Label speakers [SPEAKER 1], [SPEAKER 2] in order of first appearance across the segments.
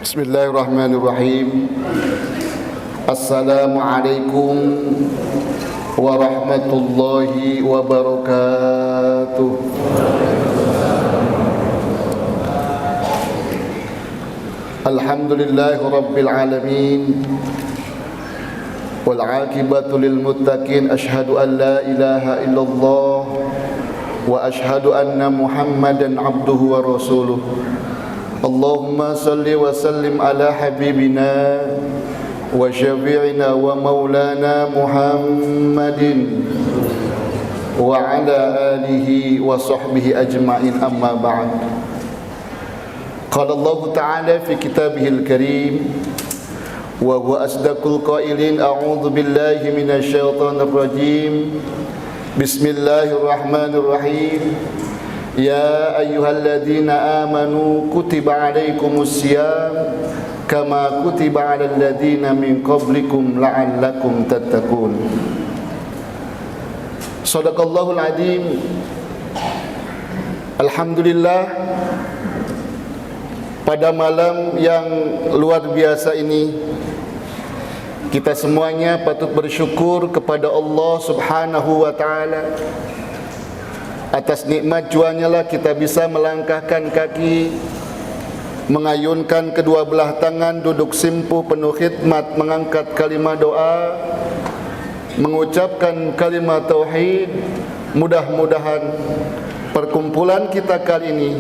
[SPEAKER 1] Bismillahirrahmanirrahim. Assalamualaikum warahmatullahi wabarakatuh. Alhamdulillahi rabbil alamin, wal aqibatu lil muttaqin. Asyhadu an la ilaha illallah wa asyhadu anna Muhammadan abduhu wa rasuluh. Allahumma salli wa sallim ala habibina wa syafi'ina wa maulana Muhammadin wa ala alihi wa sahbihi ajma'in, amma ba'd. Qala Allah ta'ala fi kitabihil karim wa huwa asdaqul qailin, a'udzu billahi minasy syaithanir rajim. Bismillahirrahmanirrahim. Ya ayyuhalladzina amanu kutiba alaikumus syiyam kama kutiba alal ladzina min qablikum la'allakum tattaqun. Shadaqallahul adzim. Alhamdulillah, pada malam yang luar biasa ini kita semuanya patut bersyukur kepada Allah Subhanahu wa taala. Atas nikmat juanya lah kita bisa melangkahkan kaki, mengayunkan kedua belah tangan, duduk simpuh penuh khidmat, mengangkat kalimah doa, mengucapkan kalimah tauhid. Mudah-mudahan perkumpulan kita kali ini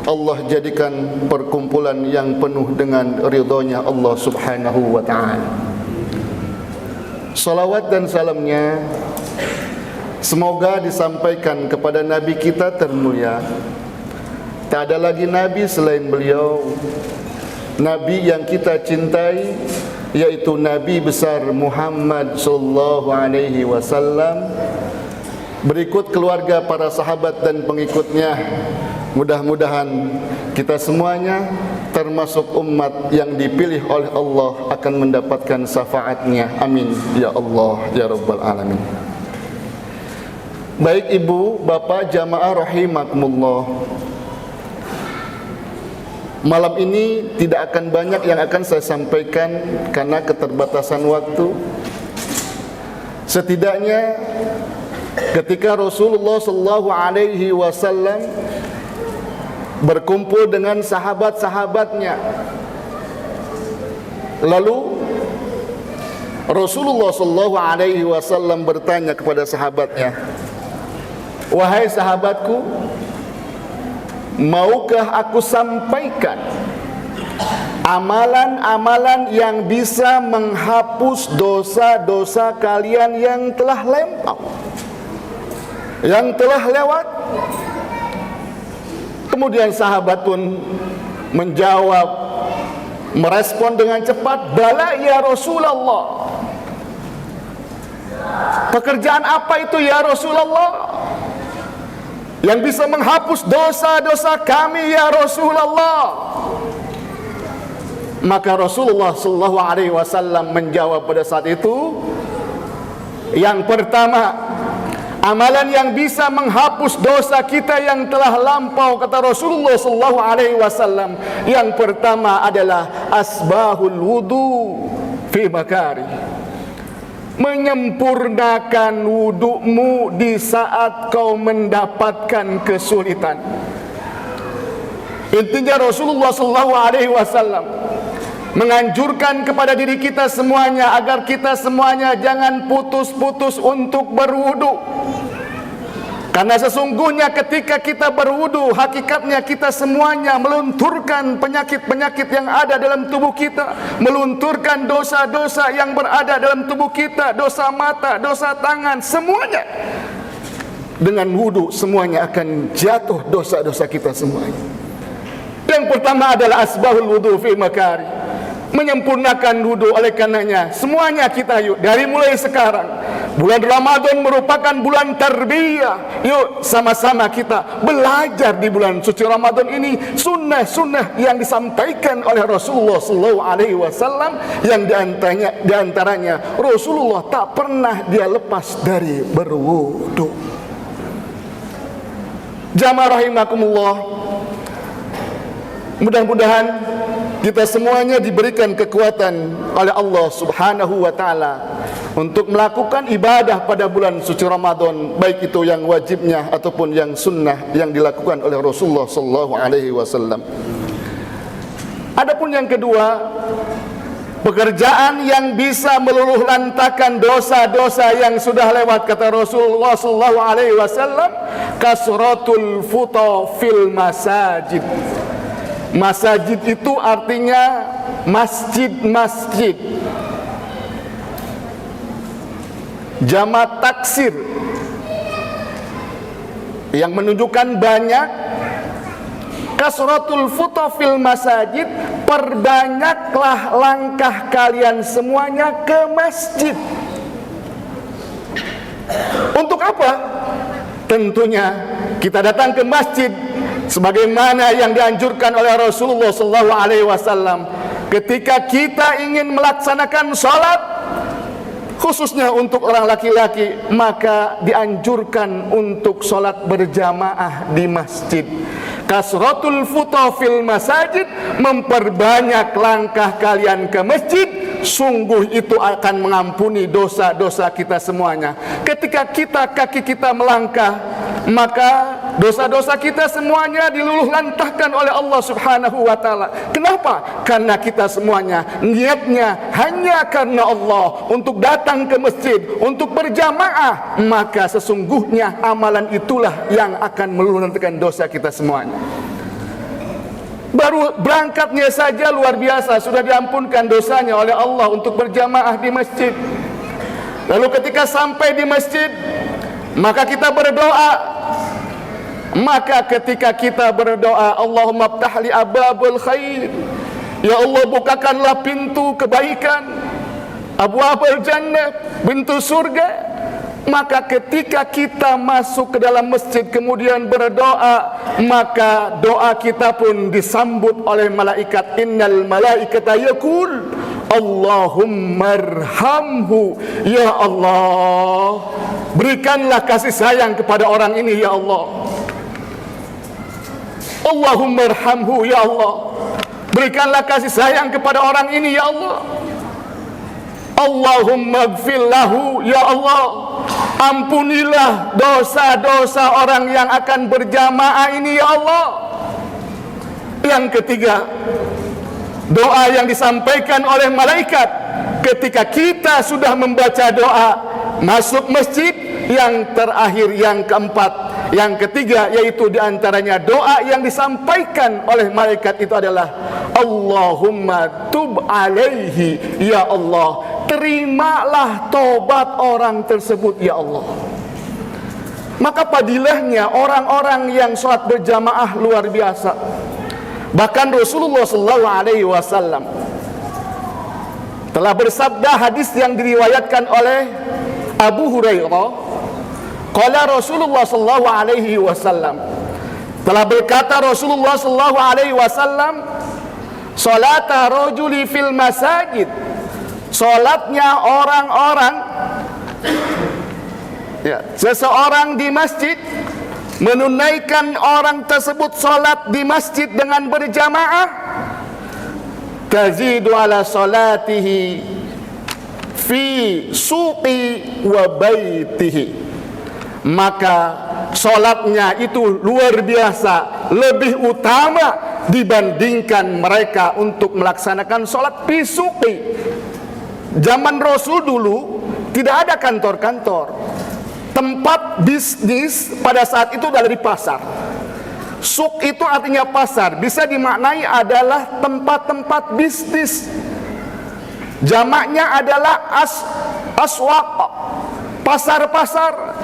[SPEAKER 1] Allah jadikan perkumpulan yang penuh dengan ridhonya Allah Subhanahu wa ta'ala. Salawat dan salamnya semoga disampaikan kepada Nabi kita termulia. Tak ada lagi Nabi selain beliau, Nabi yang kita cintai, yaitu Nabi besar Muhammad sallallahu alaihi wasallam. Berikut keluarga, para sahabat dan pengikutnya. Mudah-mudahan kita semuanya termasuk umat yang dipilih oleh Allah akan mendapatkan syafaatnya. Amin ya Allah ya Rabbal Alamin. Baik ibu, bapak, jamaah rahimakumullah, malam ini tidak akan banyak yang akan saya sampaikan karena keterbatasan waktu. Setidaknya ketika Rasulullah sallallahu alaihi wasallam berkumpul dengan sahabat-sahabatnya, lalu Rasulullah sallallahu alaihi wasallam bertanya kepada sahabatnya, "Wahai sahabatku, maukah aku sampaikan amalan-amalan yang bisa menghapus dosa-dosa kalian yang telah lampau, yang telah lewat?" Kemudian sahabat pun menjawab, merespon dengan cepat, "Bala ya Rasulullah." Pekerjaan apa itu ya Rasulullah? Yang bisa menghapus dosa-dosa kami ya Rasulullah. Maka Rasulullah sallallahu alaihi wasallam menjawab pada saat itu, yang pertama, amalan yang bisa menghapus dosa kita yang telah lampau, kata Rasulullah sallallahu alaihi wasallam, yang pertama adalah asbahul wudu fi makari. Menyempurnakan wudukmu di saat kau mendapatkan kesulitan. Intinya Rasulullah sallallahu alaihi wasallam menganjurkan kepada diri kita semuanya agar kita semuanya jangan putus-putus untuk berwudu. Karena sesungguhnya ketika kita berwudu, hakikatnya kita semuanya melunturkan penyakit-penyakit yang ada dalam tubuh kita, melunturkan dosa-dosa yang berada dalam tubuh kita, dosa mata, dosa tangan, semuanya. Dengan wudu semuanya akan jatuh dosa-dosa kita semuanya. Yang pertama adalah asbahul wudu fi makari, menyempurnakan wudu. Oleh karenanya semuanya kita yuk, dari mulai sekarang, bulan Ramadan merupakan bulan tarbiyah. Yuk sama-sama kita belajar di bulan suci Ramadan ini sunnah-sunnah yang disampaikan oleh Rasulullah sallallahu alaihi wasallam, yang diantaranya Rasulullah tak pernah dia lepas dari berwudu. Jamaah rahimakumullah, mudah-mudahan kita semuanya diberikan kekuatan oleh Allah Subhanahu wa taala untuk melakukan ibadah pada bulan suci Ramadan, baik itu yang wajibnya ataupun yang sunnah yang dilakukan oleh Rasulullah sallallahu alaihi wasallam. Adapun yang kedua, pekerjaan yang bisa meluluh lantakan dosa-dosa yang sudah lewat, kata Rasulullah sallallahu alaihi wasallam, kasratul futa fil masajid. Masajid itu artinya masjid-masjid. Jamak taksir yang menunjukkan banyak. Kasratul futa fil masajid, perbanyaklah langkah kalian semuanya ke masjid. Untuk apa? Tentunya kita datang ke masjid sebagaimana yang dianjurkan oleh Rasulullah SAW. Ketika kita ingin melaksanakan salat, khususnya untuk orang laki-laki, maka dianjurkan untuk salat berjamaah di masjid. Kasratul futa fil masajid, memperbanyak langkah kalian ke masjid, sungguh itu akan mengampuni dosa-dosa kita semuanya. Ketika kaki kita melangkah, maka dosa-dosa kita semuanya diluluh lantahkan oleh Allah Subhanahu wa taala. Kenapa? Karena kita semuanya niatnya hanya karena Allah, untuk datang ke masjid, untuk berjamaah, maka sesungguhnya amalan itulah yang akan meluluh lantahkan dosa kita semuanya. Baru berangkatnya saja luar biasa, sudah diampunkan dosanya oleh Allah untuk berjamaah di masjid. Lalu ketika sampai di masjid, maka kita berdoa. Maka ketika kita berdoa, Allahumma ftahli ababul khair, ya Allah bukakanlah pintu kebaikan, abwabul jannah, pintu surga. Maka ketika kita masuk ke dalam masjid kemudian berdoa, maka doa kita pun disambut oleh malaikat. Innal malaikata yaqul Allahumma arhamhu, ya Allah berikanlah kasih sayang kepada orang ini ya Allah. Allahumma arhamhu, ya Allah berikanlah kasih sayang kepada orang ini ya Allah. Allahumma ighfir lahu, ya Allah ampunilah dosa-dosa orang yang akan berjamaah ini ya Allah. Yang ketiga, doa yang disampaikan oleh malaikat ketika kita sudah membaca doa masuk masjid. Yang terakhir, yang keempat, yang ketiga, yaitu diantaranya doa yang disampaikan oleh malaikat itu adalah Allahumma tub alaihi, ya Allah terimalah tobat orang tersebut ya Allah. Maka padilahnya orang-orang yang sholat berjamaah luar biasa. Bahkan Rasulullah SAW telah bersabda, hadis yang diriwayatkan oleh Abu Hurairah, qala Rasulullah SAW, telah berkata Rasulullah SAW, salata rajuli fil masajid, salatnya orang-orang, ya, seseorang di masjid, menunaikan orang tersebut salat di masjid dengan berjamaah, tazidu ala salatihi fi suqi wa baitihi, maka salatnya itu luar biasa, lebih utama dibandingkan mereka untuk melaksanakan salat fi suqi. Zaman Rasul dulu tidak ada kantor-kantor. Tempat bisnis pada saat itu adalah di pasar. Suk itu artinya pasar, bisa dimaknai adalah tempat-tempat bisnis. Jamaknya adalah aswaq, pasar-pasar.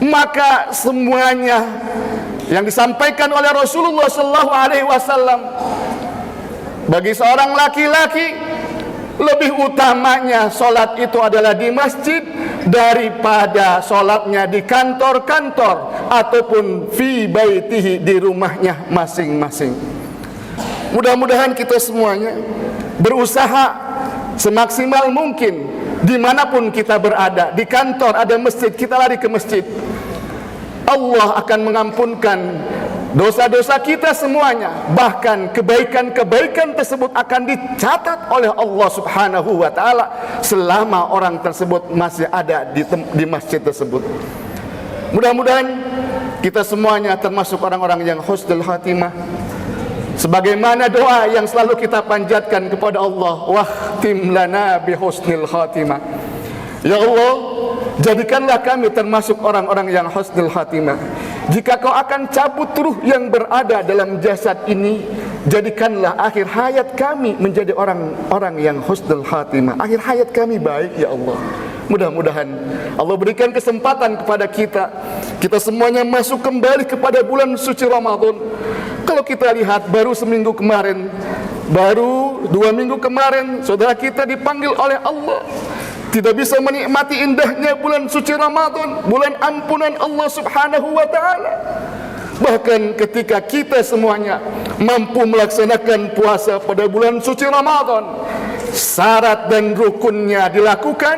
[SPEAKER 1] Maka semuanya yang disampaikan oleh Rasulullah SAW, bagi seorang laki-laki lebih utamanya solat itu adalah di masjid daripada solatnya di kantor-kantor ataupun fi baitihi, di rumahnya masing-masing. Mudah-mudahan kita semuanya berusaha semaksimal mungkin dimanapun kita berada. Di kantor ada masjid, kita lari ke masjid. Allah akan mengampunkan dosa-dosa kita semuanya, bahkan kebaikan-kebaikan tersebut akan dicatat oleh Allah Subhanahu wa taala selama orang tersebut masih ada di masjid tersebut. Mudah-mudahan kita semuanya termasuk orang-orang yang husnul khatimah, sebagaimana doa yang selalu kita panjatkan kepada Allah, wahtim lana bi husnil khatimah. Ya Allah, jadikanlah kami termasuk orang-orang yang husnul khatimah. Jika kau akan cabut ruh yang berada dalam jasad ini, jadikanlah akhir hayat kami menjadi orang-orang yang husnul khatimah. Akhir hayat kami baik, ya Allah. Mudah-mudahan Allah berikan kesempatan kepada kita semuanya masuk kembali kepada bulan suci Ramadan. Kalau kita lihat baru seminggu kemarin, baru 2 minggu kemarin, saudara kita dipanggil oleh Allah tidak bisa menikmati indahnya bulan suci Ramadan, bulan ampunan Allah Subhanahu wa taala. Bahkan ketika kita semuanya mampu melaksanakan puasa pada bulan suci Ramadan, syarat dan rukunnya dilakukan,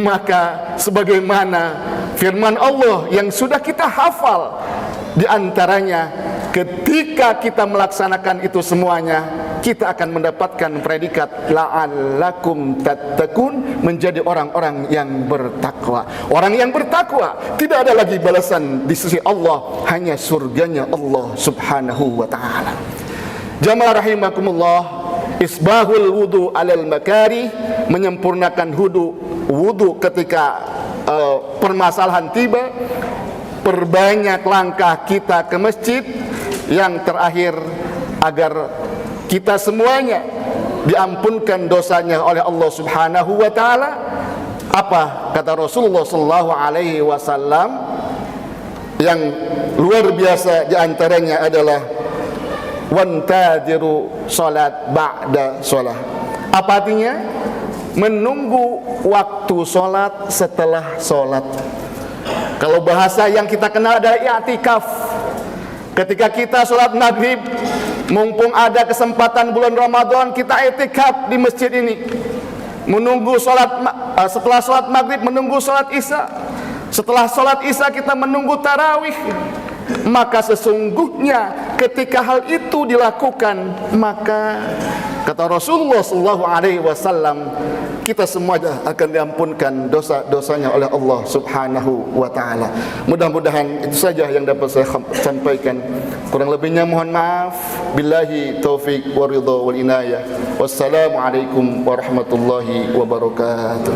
[SPEAKER 1] maka sebagaimana firman Allah yang sudah kita hafal, di antaranya ketika kita melaksanakan itu semuanya, kita akan mendapatkan predikat la'allakum tattaqun, menjadi orang-orang yang bertakwa. Orang yang bertakwa tidak ada lagi balasan di sisi Allah, hanya surganya Allah Subhanahu wa taala. Jamaah rahimakumullah, isbahul wudu alal makari, menyempurnakan wudu ketika permasalahan tiba, perbanyak langkah kita ke masjid. Yang terakhir, agar kita semuanya diampunkan dosanya oleh Allah Subhanahu wa taala. Apa kata Rasulullah sallallahu alaihi wasallam yang luar biasa, di antaranya adalah wantadiru salat ba'da salat. Apa artinya? Menunggu waktu salat setelah salat. Kalau bahasa yang kita kenal adalah i'tikaf. Ketika kita sholat maghrib, mumpung ada kesempatan bulan Ramadan, kita i'tikaf di masjid ini, menunggu setelah sholat maghrib menunggu sholat isya, setelah sholat isya kita menunggu tarawih. Maka sesungguhnya ketika hal itu dilakukan, maka kata Rasulullah sallallahu alaihi wasallam, kita semua akan diampunkan dosa-dosanya oleh Allah Subhanahu wa taala. Mudah-mudahan itu saja yang dapat saya sampaikan. Kurang lebihnya mohon maaf. Billahi taufik wa ridha wal inayah. Wassalamualaikum warahmatullahi wabarakatuh.